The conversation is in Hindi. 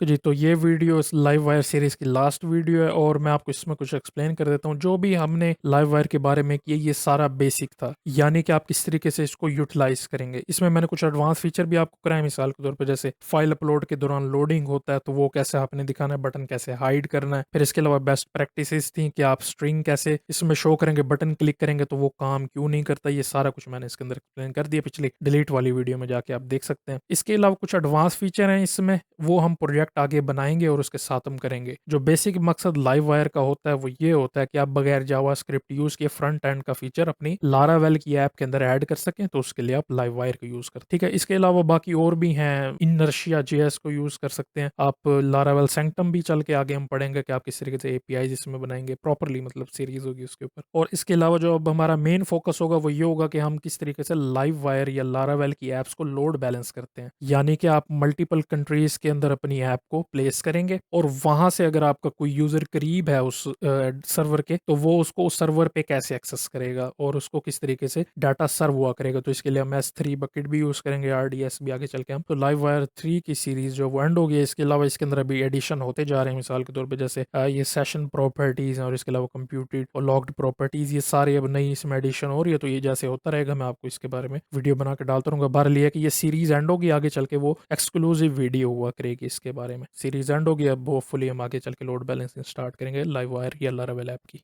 जी, तो ये वीडियो इस लाइव वायर सीरीज़ की लास्ट वीडियो है और मैं आपको इसमें कुछ एक्सप्लेन कर देता हूँ। जो भी हमने लाइव वायर के बारे में किया ये सारा बेसिक था, यानी कि आप किस तरीके से इसको यूटिलाइज़ करेंगे। इसमें मैंने कुछ एडवांस फीचर भी आपको कराए, मिसाल के तौर पे जैसे फाइल अपलोड के दौरान लोडिंग होता है तो वो कैसे आपने दिखाना है, बटन कैसे हाइड करना है। फिर इसके अलावा बेस्ट प्रैक्टिसेस थी कि आप स्ट्रिंग कैसे इसमें शो करेंगे, बटन क्लिक करेंगे तो वो काम क्यों नहीं करता, ये सारा कुछ मैंने इसके अंदर एक्सप्लेन कर दिया। पिछली डिलीट वाली वीडियो में जाके आप देख सकते हैं। इसके अलावा कुछ एडवांस फीचर हैं इसमें, वो हम प्रोजेक्ट आगे बनाएंगे और उसके साथ हम करेंगे। जो बेसिक मकसद लाइव वायर का होता है वो ये होता है कि आप बगैर जावास्क्रिप्ट यूज किए फ्रंट एंड का फीचर अपनी लारावेल की ऐप के अंदर ऐड कर सकें, तो उसके लिए आप लाइव वायर का यूज कर, ठीक है। इसके अलावा बाकी और भी हैं, इनर्शिया जेएस को यूज कर सकते हैं आप, लारावेल सेंक्टम भी चल के आगे हम पढ़ेंगे कि आप किस तरीके से एपीआई जिसमें बनाएंगे प्रॉपरली, मतलब सीरीज होगी उसके ऊपर। और इसके अलावा जो अब हमारा मेन फोकस होगा वो ये होगा कि हम किस तरीके से लाइव वायर या लारावेल की एप्स को लोड बैलेंस करते हैं, यानी कि आप मल्टीपल कंट्रीज के अंदर अपनी ऐप को प्लेस करेंगे और वहां से अगर आपका कोई यूजर करीब है उस सर्वर के, तो वो उसको उस सर्वर पे कैसे एक्सेस करेगा और उसको किस तरीके से डाटा सर्व हुआ करेगा। तो इसके लिए हम S3 बकेट भी यूज करेंगे, RDS भी आगे चल के हम। तो लाइव वायर 3 की सीरीज जो वो एंड हो गई है। इसके अलावा इसके अंदर अभी एडिशन होते जा रहे हैं, मिसाल के तौर पे जैसे ये सेशन प्रॉपर्टीज और इसके अलावा कंप्यूटेड और लॉग्ड प्रॉपर्टीज, ये सारे अब नई इसमें एडिशन हो रही है। तो ये जैसे होता रहेगा मैं आपको इसके बारे में वीडियो बना के डालता रहूंगा। बहरहाल ये है कि ये सीरीज एंड होगी, आगे चल के वो एक्सक्लूसिव वीडियो हुआ करेगी इसके बारे में। सीरीज एंड होगी, अब होपफुली हम आगे चल के लोड बैलेंसिंग स्टार्ट करेंगे लाइव वायर या लारावेल ऐप की।